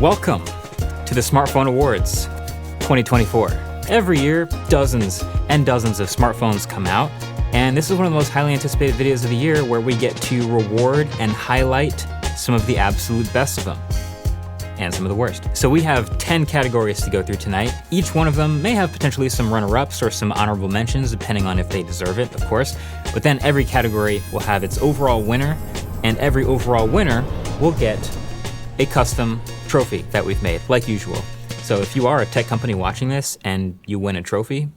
Welcome to the Smartphone Awards 2024. Every year, dozens and dozens of smartphones come out, and this is one of the most highly anticipated videos of the year where we get to reward and highlight some of the absolute best of them, and some of the worst. So we have 10 categories to go through tonight. Each one of them may have potentially some runner-ups or some honorable mentions, depending on if they deserve it, of course. But then every category will have its overall winner, and every overall winner will get a custom trophy that we've made, like usual. So if you are a tech company watching this and you win a trophy,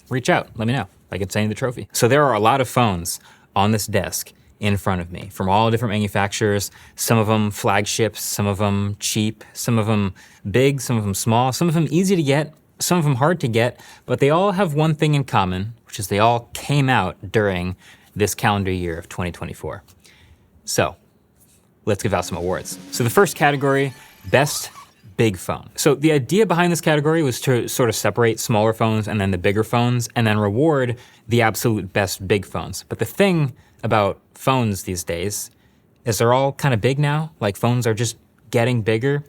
reach out, let me know. I can send you the trophy. So there are a lot of phones on this desk in front of me from all different manufacturers, some of them flagships, some of them cheap, some of them big, some of them small, some of them easy to get, some of them hard to get, but they all have one thing in common, which is they all came out during this calendar year of 2024. So let's give out some awards. So the first category, Best Big Phone. So the idea behind this category was to sort of separate smaller phones and then the bigger phones and then reward the absolute best big phones. But the thing about phones these days is they're all kind of big now, like phones are just getting bigger.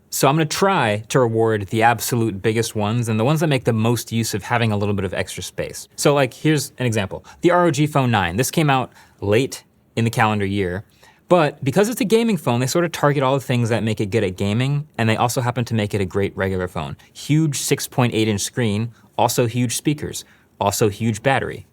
So I'm gonna try to reward the absolute biggest ones and the ones that make the most use of having a little bit of extra space. So like, here's an example. The ROG Phone 9, this came out late in the calendar year, but because it's a gaming phone, they sort of target all the things that make it good at gaming, and they also happen to make it a great regular phone. Huge 6.8-inch screen, also huge speakers, also huge battery.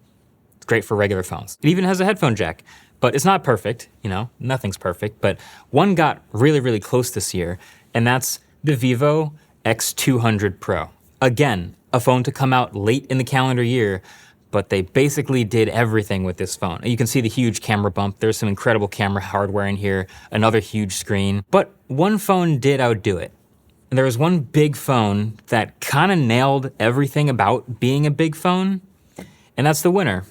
It's great for regular phones. It even has a headphone jack, but it's not perfect, you know, nothing's perfect, but one got really, really close this year, and that's the Vivo X200 Pro. Again, a phone to come out late in the calendar year, but they basically did everything with this phone. You can see the huge camera bump. There's some incredible camera hardware in here, another huge screen, but one phone did outdo it. And there was one big phone that kind of nailed everything about being a big phone, and that's the winner,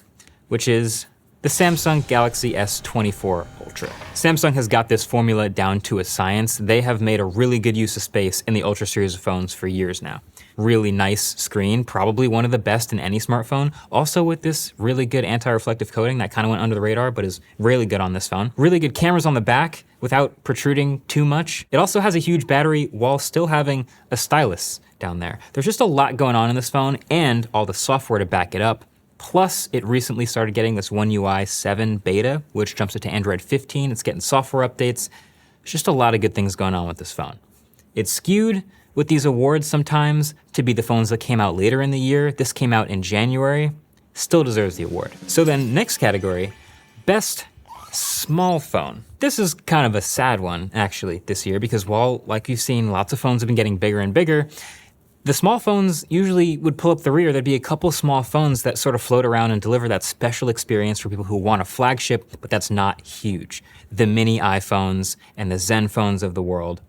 which is the Samsung Galaxy S24 Ultra. Samsung has got this formula down to a science. They have made a really good use of space in the Ultra series of phones for years now. Really nice screen, probably one of the best in any smartphone. Also with this really good anti-reflective coating that kind of went under the radar, but is really good on this phone. Really good cameras on the back without protruding too much. It also has a huge battery while still having a stylus down there. There's just a lot going on in this phone and all the software to back it up. Plus, it recently started getting this One UI 7 beta, which jumps it to Android 15. It's getting software updates. There's just a lot of good things going on with this phone. It's skewed with these awards sometimes to be the phones that came out later in the year. This came out in January, still deserves the award. So then next category, Best Small Phone. This is kind of a sad one actually this year because while, like you've seen, lots of phones have been getting bigger and bigger, the small phones usually would pull up the rear. There'd be a couple small phones that sort of float around and deliver that special experience for people who want a flagship, but that's not huge. The mini iPhones and the Zen phones of the world.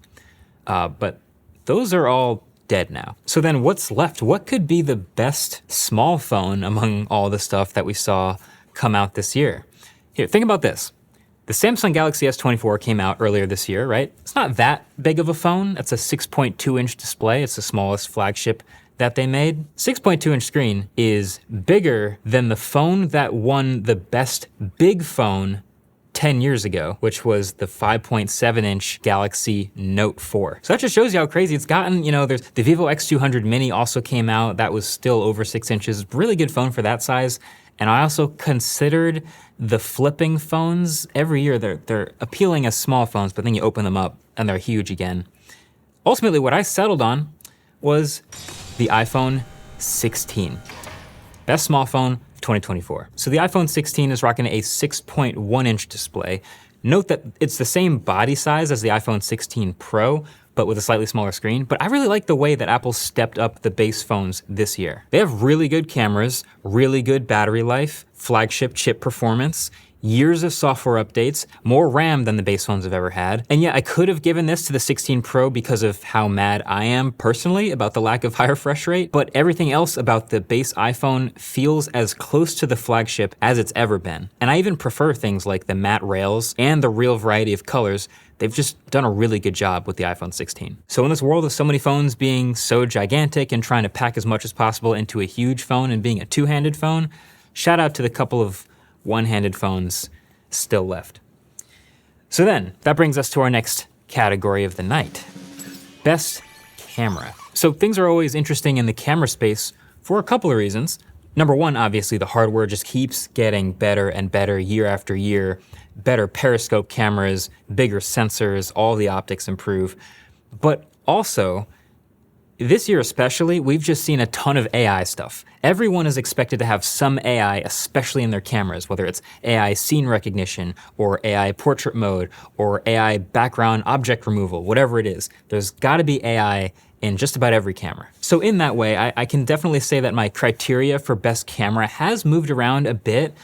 But those are all dead now. So then what's left? What could be the best small phone among all the stuff that we saw come out this year? Here, think about this. The Samsung Galaxy S24 came out earlier this year, right? It's not that big of a phone. It's a 6.2-inch display. It's the smallest flagship that they made. 6.2-inch screen is bigger than the phone that won the best big phone 10 years ago, which was the 5.7-inch Galaxy Note 4. So that just shows you how crazy it's gotten. You know, there's the Vivo X200 Mini also came out. That was still over 6 inches. Really good phone for that size. And I also considered the flipping phones. Every year they're appealing as small phones, but then you open them up and they're huge again. Ultimately, what I settled on was the iPhone 16. Best small phone of 2024. So the iPhone 16 is rocking a 6.1-inch display. Note that it's the same body size as the iPhone 16 Pro, but with a slightly smaller screen. But I really like the way that Apple stepped up the base phones this year. They have really good cameras, really good battery life, flagship chip performance, years of software updates, more RAM than the base phones have ever had. And yeah, I could have given this to the 16 Pro because of how mad I am personally about the lack of high refresh rate, but everything else about the base iPhone feels as close to the flagship as it's ever been. And I even prefer things like the matte rails and the real variety of colors. They've just done a really good job with the iPhone 16. So in this world of so many phones being so gigantic and trying to pack as much as possible into a huge phone and being a two-handed phone, shout out to the couple of one-handed phones still left. So then, that brings us to our next category of the night. best camera. So things are always interesting in the camera space for a couple of reasons. Number one, obviously the hardware just keeps getting better and better year after year. Better periscope cameras, bigger sensors, all the optics improve. But also, this year especially, we've just seen a ton of AI stuff. Everyone is expected to have some AI, especially in their cameras, whether it's AI scene recognition, or AI portrait mode, or AI background object removal, whatever it is. There's gotta be AI in just about every camera. So in that way, I can definitely say that my criteria for best camera has moved around a bit,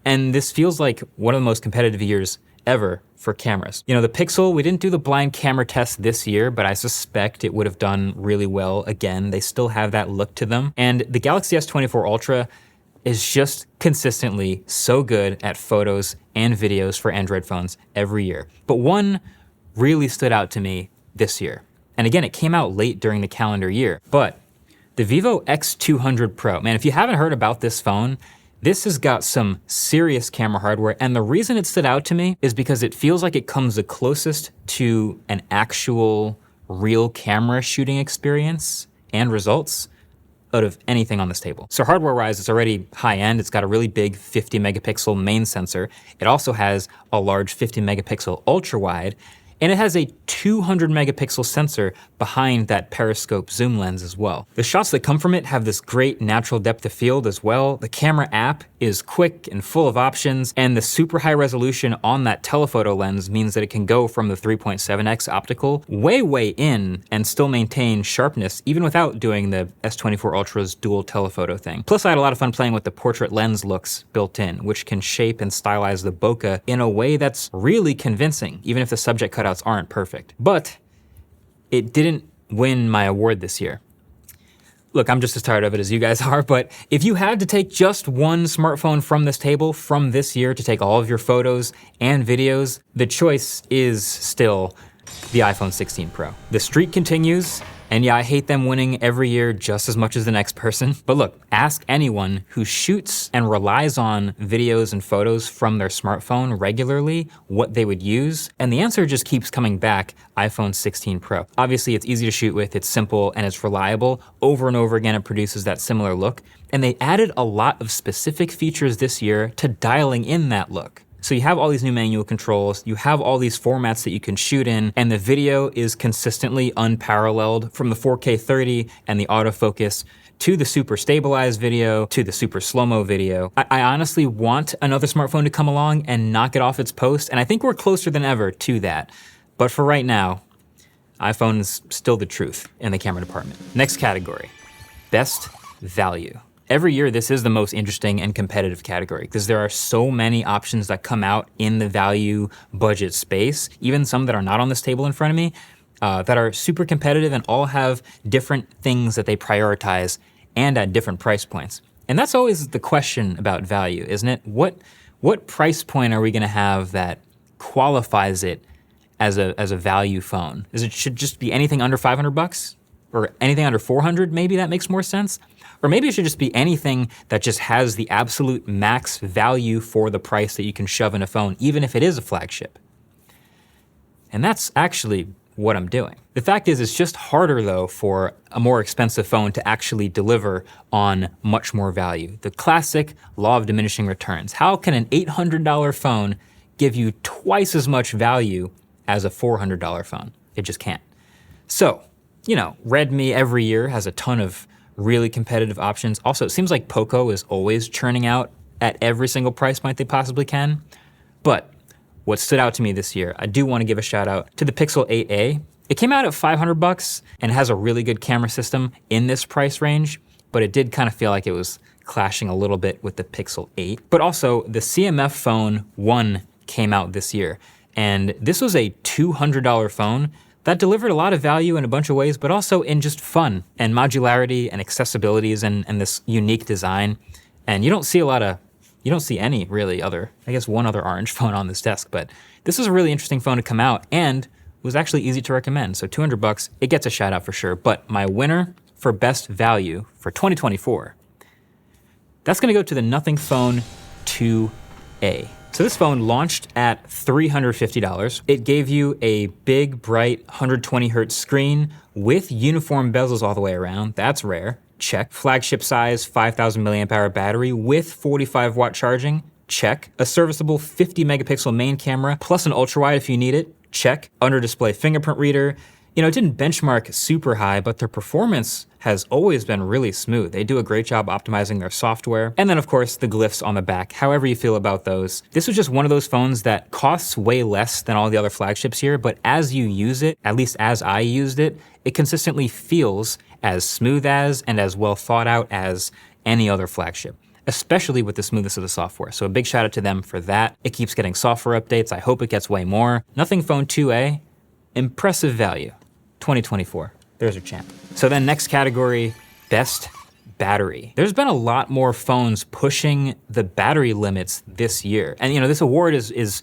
and this feels like one of the most competitive years ever for cameras. You know, the Pixel, we didn't do the blind camera test this year, but I suspect it would have done really well again. They still have that look to them. And the Galaxy S24 Ultra is just consistently so good at photos and videos for Android phones every year. But one really stood out to me this year. And again, it came out late during the calendar year, but the Vivo X200 Pro. Man, if you haven't heard about this phone, this has got some serious camera hardware, and the reason it stood out to me is because it feels like it comes the closest to an actual real camera shooting experience and results out of anything on this table. So hardware-wise, it's already high-end. It's got a really big 50 megapixel main sensor. It also has a large 50 megapixel ultra-wide, and it has a 200 megapixel sensor behind that periscope zoom lens as well. The shots that come from it have this great natural depth of field as well. The camera app is quick and full of options, and the super high resolution on that telephoto lens means that it can go from the 3.7x optical way in and still maintain sharpness even without doing the S24 Ultra's dual telephoto thing. Plus, I had a lot of fun playing with the portrait lens looks built in, which can shape and stylize the bokeh in a way that's really convincing, even if the subject cutouts aren't perfect. But it didn't win my award this year. Look, I'm just as tired of it as you guys are, but if you had to take just one smartphone from this table from this year to take all of your photos and videos, the choice is still the iPhone 16 Pro. The streak continues, and yeah, I hate them winning every year just as much as the next person. But look, ask anyone who shoots and relies on videos and photos from their smartphone regularly what they would use, and the answer just keeps coming back, iPhone 16 Pro. Obviously, it's easy to shoot with, it's simple, and it's reliable. Over and over again, it produces that similar look. And they added a lot of specific features this year to dialing in that look. So you have all these new manual controls, you have all these formats that you can shoot in, and the video is consistently unparalleled from the 4K 30 and the autofocus to the super stabilized video, to the super slow-mo video. I honestly want another smartphone to come along and knock it off its post, and I think we're closer than ever to that. But for right now, iPhone is still the truth in the camera department. Next category, best value. Every year, this is the most interesting and competitive category because there are so many options that come out in the value budget space, even some that are not on this table in front of me, that are super competitive and all have different things that they prioritize and at different price points. And that's always the question about value, isn't it? What price point are we gonna have that qualifies it as a value phone? Should just be anything under 500 bucks? Or anything under 400, maybe that makes more sense? Or maybe it should just be anything that just has the absolute max value for the price that you can shove in a phone, even if it is a flagship. And that's actually what I'm doing. The fact is, it's just harder though for a more expensive phone to actually deliver on much more value. The classic law of diminishing returns. How can an $800 phone give you twice as much value as a $400 phone? It just can't. So, you know, Redmi every year has a ton of really competitive options. Also, it seems like Poco is always churning out at every single price point they possibly can. But what stood out to me this year, I do want to give a shout out to the Pixel 8a. It came out at 500 bucks and has a really good camera system in this price range, but it did kind of feel like it was clashing a little bit with the Pixel 8. But also, the CMF Phone 1 came out this year, and this was a $200 phone that delivered a lot of value in a bunch of ways, but also in just fun and modularity and accessibilities and this unique design. And you don't see any really other, I guess one other orange phone on this desk, but this was a really interesting phone to come out and was actually easy to recommend. So 200 bucks, it gets a shout out for sure. But my winner for best value for 2024, that's gonna go to the Nothing Phone 2a. So this phone launched at $350. It gave you a big, bright 120 hertz screen with uniform bezels all the way around. That's rare. Check. Flagship size 5,000 milliamp hour battery with 45 watt charging. Check. A serviceable 50 megapixel main camera plus an ultra wide if you need it. Check. Under display fingerprint reader. You know, it didn't benchmark super high, but their performance has always been really smooth. They do a great job optimizing their software. And then of course the glyphs on the back, however you feel about those. This was just one of those phones that costs way less than all the other flagships here, but as you use it, at least as I used it, it consistently feels as smooth as and as well thought out as any other flagship, especially with the smoothness of the software. So a big shout out to them for that. It keeps getting software updates. I hope it gets way more. Nothing Phone 2A, impressive value. 2024, there's your champ. So then next category, best battery. There's been a lot more phones pushing the battery limits this year. And you know, this award is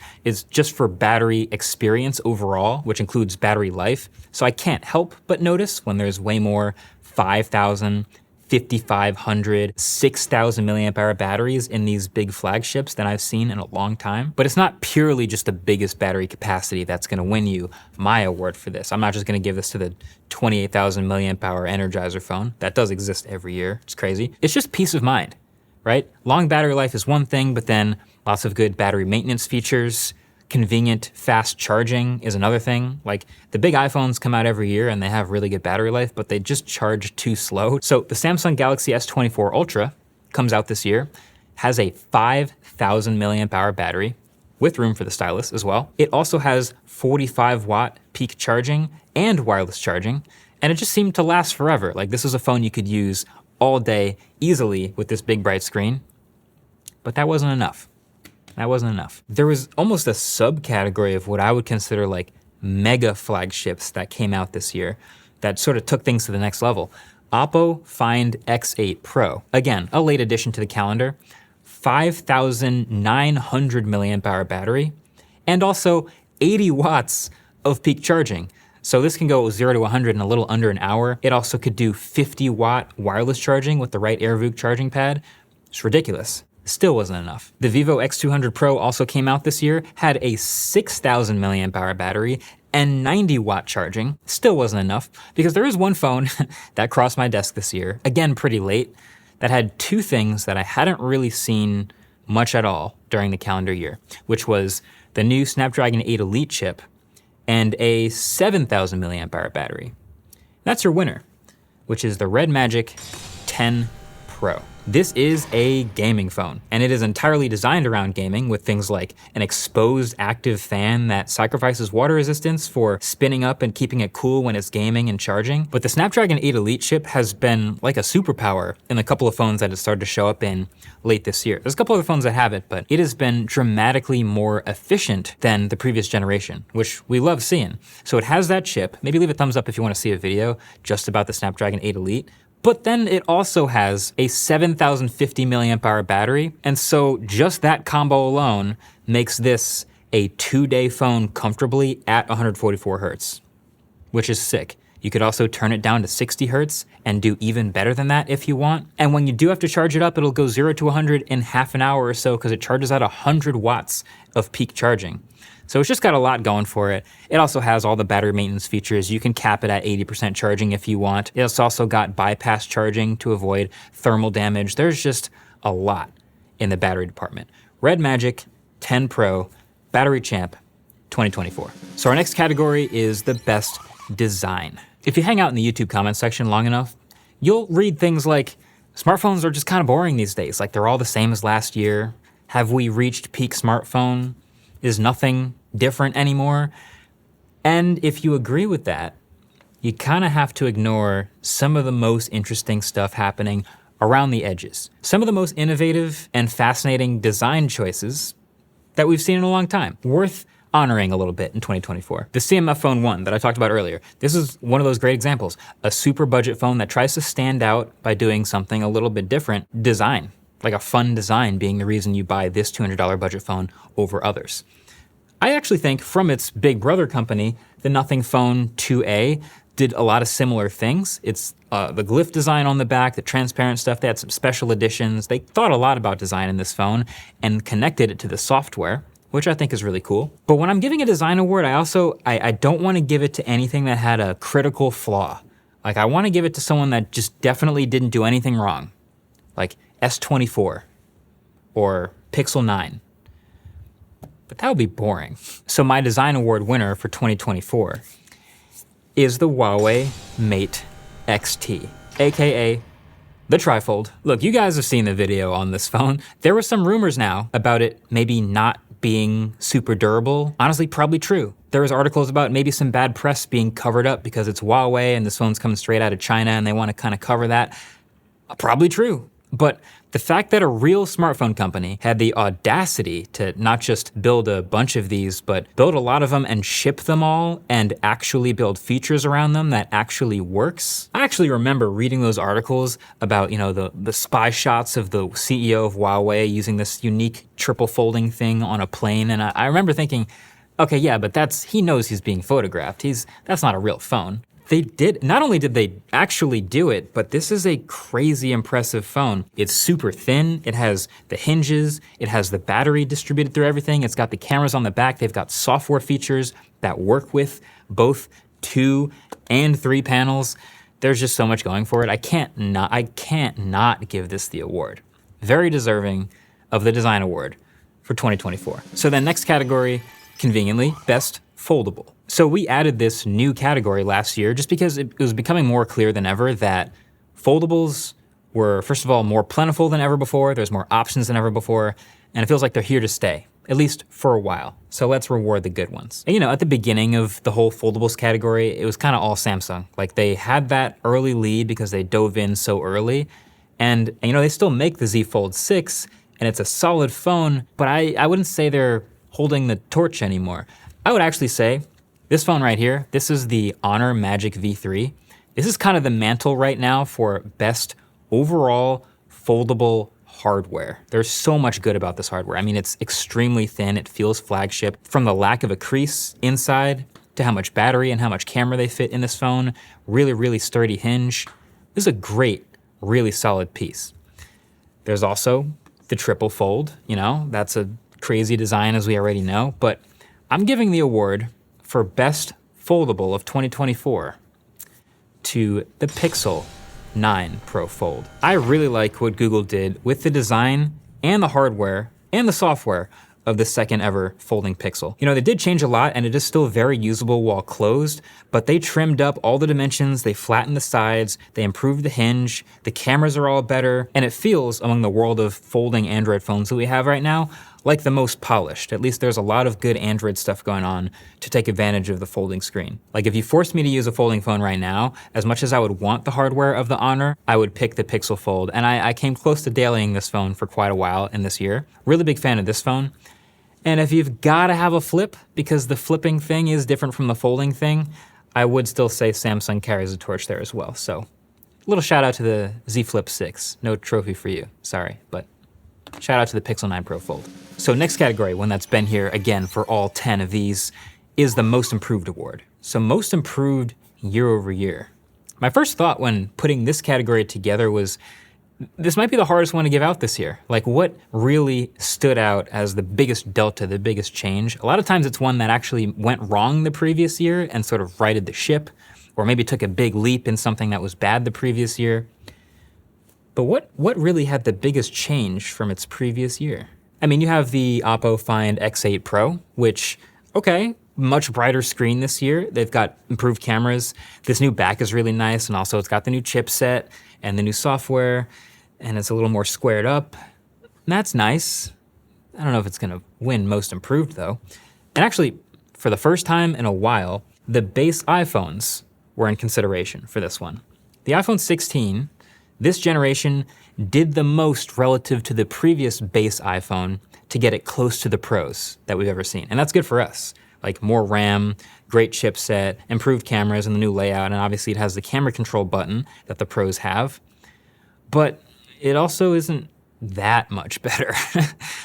just for battery experience overall, which includes battery life. So I can't help but notice when there's way more 5,000, 5,500, 6,000 milliamp hour batteries in these big flagships than I've seen in a long time. But it's not purely just the biggest battery capacity that's gonna win you my award for this. I'm not just gonna give this to the 28,000 milliamp hour Energizer phone. That does exist every year, it's crazy. It's just peace of mind, right? Long battery life is one thing, but then lots of good battery maintenance features. Convenient, fast charging is another thing. Like the big iPhones come out every year and they have really good battery life, but they just charge too slow. So the Samsung Galaxy S24 Ultra comes out this year, has a 5,000 milliamp hour battery with room for the stylus as well. It also has 45 watt peak charging and wireless charging, and it just seemed to last forever. Like this is a phone you could use all day easily with this big bright screen, but that wasn't enough. That wasn't enough. There was almost a subcategory of what I would consider like mega flagships that came out this year that sort of took things to the next level. Oppo Find X8 Pro. Again, a late addition to the calendar. 5,900 milliamp hour battery, and also 80 watts of peak charging. So this can go 0 to 100 in a little under an hour. It also could do 50 watt wireless charging with the right AirVook charging pad. It's ridiculous. Still wasn't enough. The Vivo X200 Pro also came out this year, had a 6,000 milliamp hour battery and 90 watt charging. Still wasn't enough, because there is one phone that crossed my desk this year, again pretty late, that had two things that I hadn't really seen much at all during the calendar year, which was the new Snapdragon 8 Elite chip and a 7,000 milliamp hour battery. That's your winner, which is the Red Magic 10 Pro. This is a gaming phone, and it is entirely designed around gaming with things like an exposed active fan that sacrifices water resistance for spinning up and keeping it cool when it's gaming and charging. But the Snapdragon 8 Elite chip has been like a superpower in a couple of phones that it started to show up in late this year. There's a couple other phones that have it, but it has been dramatically more efficient than the previous generation, which we love seeing. So it has that chip. Maybe leave a thumbs up if you want to see a video just about the Snapdragon 8 Elite. But then it also has a 7,050 milliamp hour battery. And so just that combo alone makes this a 2-day phone comfortably at 144 hertz, which is sick. You could also turn it down to 60 hertz and do even better than that if you want. And when you do have to charge it up, it'll go 0 to 100 in half an hour or so because it charges at 100 watts of peak charging. So it's just got a lot going for it. It also has all the battery maintenance features. You can cap it at 80% charging if you want. It's also got bypass charging to avoid thermal damage. There's just a lot in the battery department. Red Magic 10 Pro, Battery Champ 2024. So our next category is the best design. If you hang out in the YouTube comment section long enough, you'll read things like, smartphones are just kind of boring these days. Like they're all the same as last year. Have we reached peak smartphone? Is nothing different anymore? And if you agree with that, you kind of have to ignore some of the most interesting stuff happening around the edges. Some of the most innovative and fascinating design choices that we've seen in a long time, worth honoring a little bit in 2024. The CMF Phone 1 that I talked about earlier, this is one of those great examples. A super budget phone that tries to stand out by doing something a little bit different. Design, like a fun design being the reason you buy this $200 budget phone over others. I actually think from its big brother company, the Nothing Phone 2A, did a lot of similar things. It's the glyph design on the back, the transparent stuff. They had some special editions. They thought a lot about design in this phone and connected it to the software, which I think is really cool. But when I'm giving a design award, I don't want to give it to anything that had a critical flaw. Like, I want to give it to someone that just definitely didn't do anything wrong, like S24 or Pixel 9. But that would be boring. So my design award winner for 2024 is the Huawei Mate XT, AKA the trifold. Look, you guys have seen the video on this phone. There were some rumors now about it maybe not being super durable. Honestly, probably true. There was articles about maybe some bad press being covered up because it's Huawei and this phone's coming straight out of China and they want to kind of cover that. Probably true. But the fact that a real smartphone company had the audacity to not just build a bunch of these, but build a lot of them and ship them all and actually build features around them that actually works. I actually remember reading those articles about, the spy shots of the CEO of Huawei using this unique triple folding thing on a plane. And I remember thinking, okay, yeah, but he knows he's being photographed. That's not a real phone. Not only did they actually do it, but this is a crazy impressive phone. It's super thin, it has the hinges, it has the battery distributed through everything, it's got the cameras on the back, they've got software features that work with both 2 and 3 panels. There's just so much going for it. I can't not give this the award. Very deserving of the design award for 2024. So then next category, conveniently, best foldable. So we added this new category last year just because it was becoming more clear than ever that foldables were, first of all, more plentiful than ever before. There's more options than ever before, and it feels like they're here to stay, at least for a while. So let's reward the good ones. And, at the beginning of the whole foldables category, it was kind of all Samsung. Like, they had that early lead because they dove in so early, and they still make the Z Fold 6, and it's a solid phone, but I wouldn't say they're holding the torch anymore. I would actually say this phone right here, this is the Honor Magic V3. This is kind of the mantle right now for best overall foldable hardware. There's so much good about this hardware. I mean, it's extremely thin, it feels flagship. From the lack of a crease inside to how much battery and how much camera they fit in this phone, really, really sturdy hinge. This is a great, really solid piece. There's also the triple fold, that's a crazy design as we already know, but I'm giving the award for best foldable of 2024 to the Pixel 9 Pro Fold. I really like what Google did with the design and the hardware and the software of the second ever folding Pixel. They did change a lot and it is still very usable while closed, but they trimmed up all the dimensions, they flattened the sides, they improved the hinge, the cameras are all better, and it feels, among the world of folding Android phones that we have right now, like the most polished. At least there's a lot of good Android stuff going on to take advantage of the folding screen. Like, if you forced me to use a folding phone right now, as much as I would want the hardware of the Honor, I would pick the Pixel Fold. And I came close to dailying this phone for quite a while in this year. Really big fan of this phone. And if you've gotta have a flip, because the flipping thing is different from the folding thing, I would still say Samsung carries the torch there as well. So, a little shout out to the Z Flip 6. No trophy for you, sorry, but shout out to the Pixel 9 Pro Fold. So next category, one that's been here again for all 10 of these, is the Most Improved Award. So Most Improved year over year. My first thought when putting this category together was, this might be the hardest one to give out this year. Like, what really stood out as the biggest delta, the biggest change? A lot of times it's one that actually went wrong the previous year and sort of righted the ship, or maybe took a big leap in something that was bad the previous year. But what really had the biggest change from its previous year? I mean, you have the Oppo Find X8 Pro, which, okay, much brighter screen this year. They've got improved cameras. This new back is really nice, and also it's got the new chipset and the new software, and it's a little more squared up. And that's nice. I don't know if it's gonna win Most Improved though. And actually, for the first time in a while, the base iPhones were in consideration for this one. The iPhone 16, this generation, did the most relative to the previous base iPhone to get it close to the Pros that we've ever seen. And that's good for us. Like, more RAM, great chipset, improved cameras and the new layout, and obviously it has the camera control button that the Pros have. But it also isn't that much better.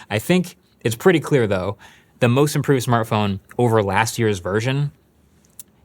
I think it's pretty clear though, the most improved smartphone over last year's version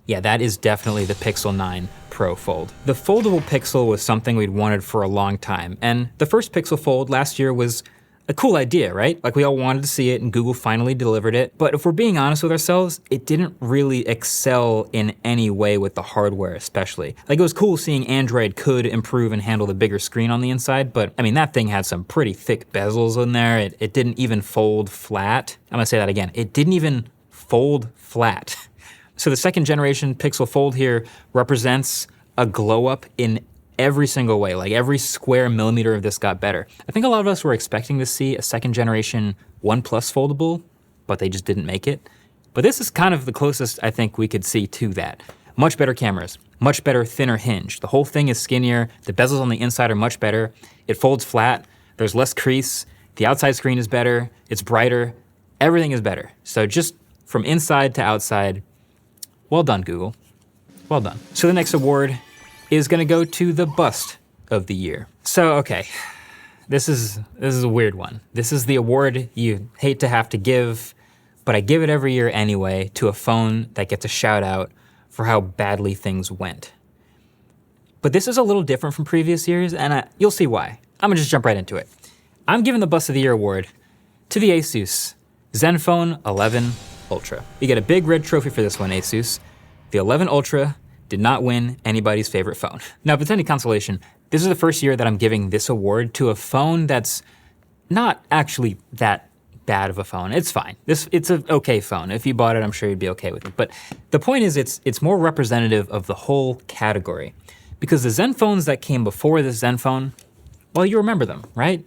Yeah, that is definitely the Pixel 9 Pro Fold. The foldable Pixel was something we'd wanted for a long time, and the first Pixel Fold last year was a cool idea, right? Like, we all wanted to see it, and Google finally delivered it. But if we're being honest with ourselves, it didn't really excel in any way with the hardware, especially. Like, it was cool seeing Android could improve and handle the bigger screen on the inside, but I mean, that thing had some pretty thick bezels in there. It didn't even fold flat. I'm gonna say that again. It didn't even fold flat. So the second generation Pixel Fold here represents a glow up in every single way. Like, every square millimeter of this got better. I think a lot of us were expecting to see a second generation OnePlus foldable, but they just didn't make it. But this is kind of the closest I think we could see to that. Much better cameras, much better thinner hinge. The whole thing is skinnier. The bezels on the inside are much better. It folds flat. There's less crease. The outside screen is better. It's brighter. Everything is better. So just from inside to outside, well done, Google. Well done. So the next award is gonna go to the bust of the year. So, okay, this is a weird one. This is the award you hate to have to give, but I give it every year anyway to a phone that gets a shout out for how badly things went. But this is a little different from previous years, and you'll see why. I'm gonna just jump right into it. I'm giving the Bust of the Year award to the Asus Zenfone 11 Ultra. You get a big red trophy for this one, Asus. The 11 Ultra did not win anybody's favorite phone. Now, if it's any consolation, this is the first year that I'm giving this award to a phone that's not actually that bad of a phone. It's fine. It's an okay phone. If you bought it, I'm sure you'd be okay with it. But the point is, it's more representative of the whole category, because the Zenphones that came before this Zenfone, well, you remember them, right?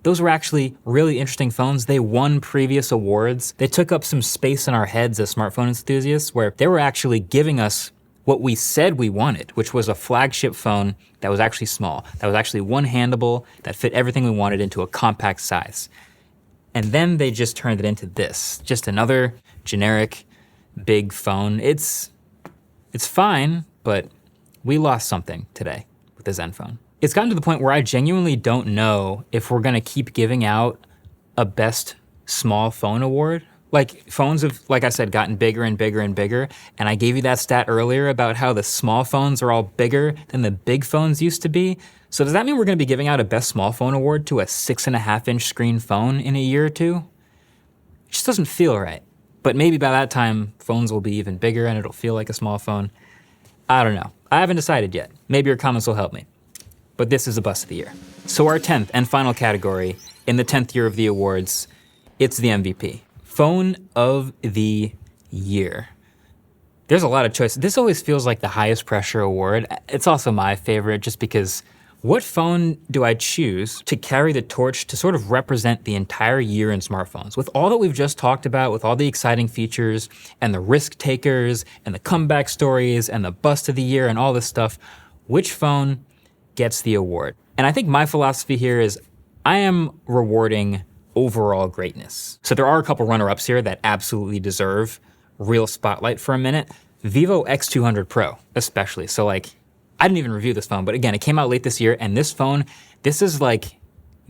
Those were actually really interesting phones. They won previous awards. They took up some space in our heads as smartphone enthusiasts, where they were actually giving us what we said we wanted, which was a flagship phone that was actually small, that was actually one-handable, that fit everything we wanted into a compact size. And then they just turned it into this, just another generic big phone. It's fine, but we lost something today with the Zenfone. It's gotten to the point where I genuinely don't know if we're gonna keep giving out a best small phone award. Like, phones have, like I said, gotten bigger and bigger and bigger, and I gave you that stat earlier about how the small phones are all bigger than the big phones used to be. So does that mean we're gonna be giving out a best small phone award to a 6.5-inch screen phone in a year or two? It just doesn't feel right. But maybe by that time, phones will be even bigger and it'll feel like a small phone. I don't know. I haven't decided yet. Maybe your comments will help me. But this is the Bust of the Year. So our 10th and final category in the 10th year of the awards, it's the MVP. Phone of the Year. There's a lot of choices. This always feels like the highest pressure award. It's also my favorite just because what phone do I choose to carry the torch to sort of represent the entire year in smartphones? With all that we've just talked about, with all the exciting features and the risk takers and the comeback stories and the Bust of the Year and all this stuff, which phone gets the award? And I think my philosophy here is I am rewarding overall greatness. So there are a couple runner-ups here that absolutely deserve real spotlight for a minute. Vivo X200 Pro, especially. So like, I didn't even review this phone, but again, it came out late this year, and this phone, this is like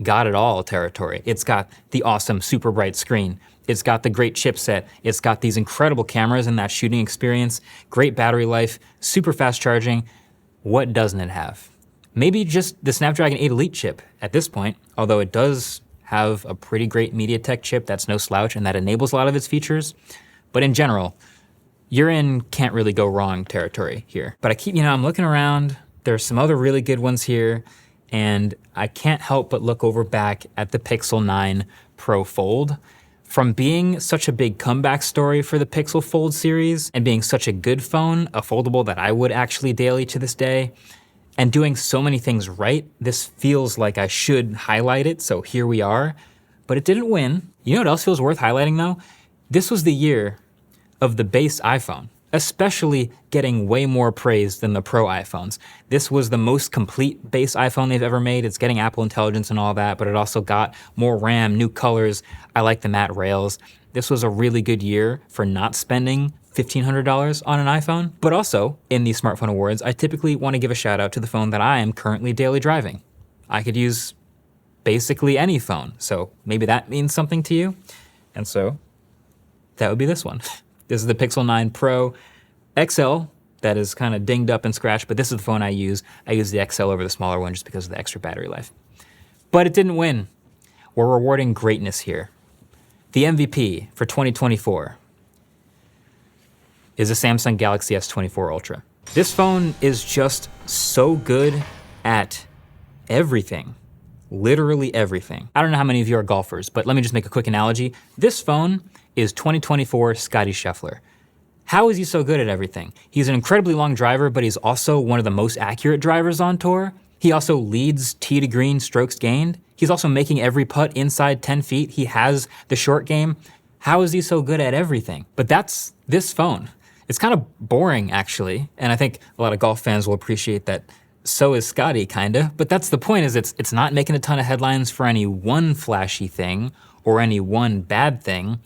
got it all territory. It's got the awesome super bright screen. It's got the great chipset. It's got these incredible cameras and that shooting experience, great battery life, super fast charging. What doesn't it have? Maybe just the Snapdragon 8 Elite chip at this point, although it does have a pretty great MediaTek chip that's no slouch and that enables a lot of its features. But in general, you're in can't really go wrong territory here. But I keep, I'm looking around, there's some other really good ones here, and I can't help but look over back at the Pixel 9 Pro Fold. From being such a big comeback story for the Pixel Fold series and being such a good phone, a foldable that I would actually daily to this day, and doing so many things right, this feels like I should highlight it, so here we are. But it didn't win. You know what else feels worth highlighting though? This was the year of the base iPhone, especially getting way more praise than the Pro iPhones. This was the most complete base iPhone they've ever made. It's getting Apple Intelligence and all that, but it also got more RAM, new colors. I like the matte rails. This was a really good year for not spending $1,500 on an iPhone. But also, in these smartphone awards, I typically want to give a shout out to the phone that I am currently daily driving. I could use basically any phone, so maybe that means something to you. And so, that would be this one. This is the Pixel 9 Pro. XL that is kind of dinged up and scratched, but this is the phone I use. I use the XL over the smaller one just because of the extra battery life. But it didn't win. We're rewarding greatness here. The MVP for 2024 is the Samsung Galaxy S24 Ultra. This phone is just so good at everything. Literally everything. I don't know how many of you are golfers, but let me just make a quick analogy. This phone is 2024 Scottie Scheffler. How is he so good at everything? He's an incredibly long driver, but he's also one of the most accurate drivers on tour. He also leads tee to green strokes gained. He's also making every putt inside 10 feet. He has the short game. How is he so good at everything? But that's this phone. It's kind of boring, actually, and I think a lot of golf fans will appreciate that. So is Scotty, kinda, but that's the point, is it's not making a ton of headlines for any one flashy thing or any one bad thing.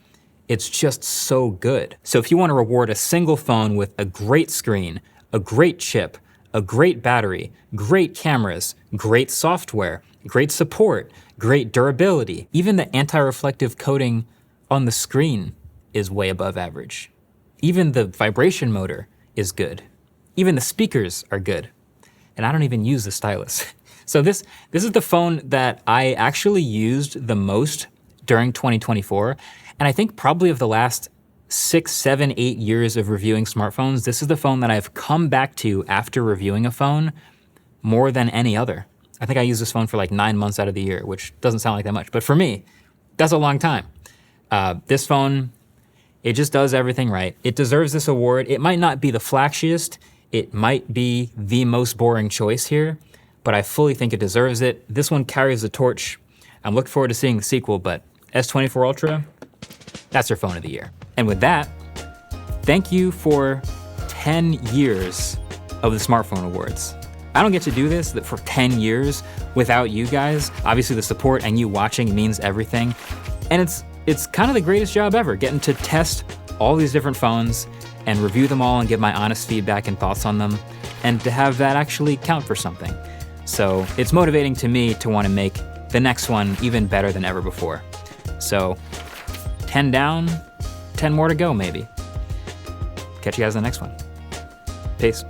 It's just so good. So if you want to reward a single phone with a great screen, a great chip, a great battery, great cameras, great software, great support, great durability, even the anti-reflective coating on the screen is way above average. Even the vibration motor is good. Even the speakers are good. And I don't even use the stylus. So this is the phone that I actually used the most during 2024. And I think probably of the last 6, 7, 8 years of reviewing smartphones, this is the phone that I've come back to after reviewing a phone more than any other. I think I use this phone for like 9 months out of the year, which doesn't sound like that much. But for me, that's a long time. This phone, it just does everything right. It deserves this award. It might not be the flashiest. It might be the most boring choice here, but I fully think it deserves it. This one carries the torch. I'm looking forward to seeing the sequel, but S24 Ultra, that's your phone of the year. And with that, thank you for 10 years of the Smartphone Awards. I don't get to do this for 10 years without you guys. Obviously the support and you watching means everything. And it's kind of the greatest job ever, getting to test all these different phones and review them all and give my honest feedback and thoughts on them, and to have that actually count for something. So it's motivating to me to want to make the next one even better than ever before. So 10 down, 10 more to go maybe. Catch you guys in the next one. Peace.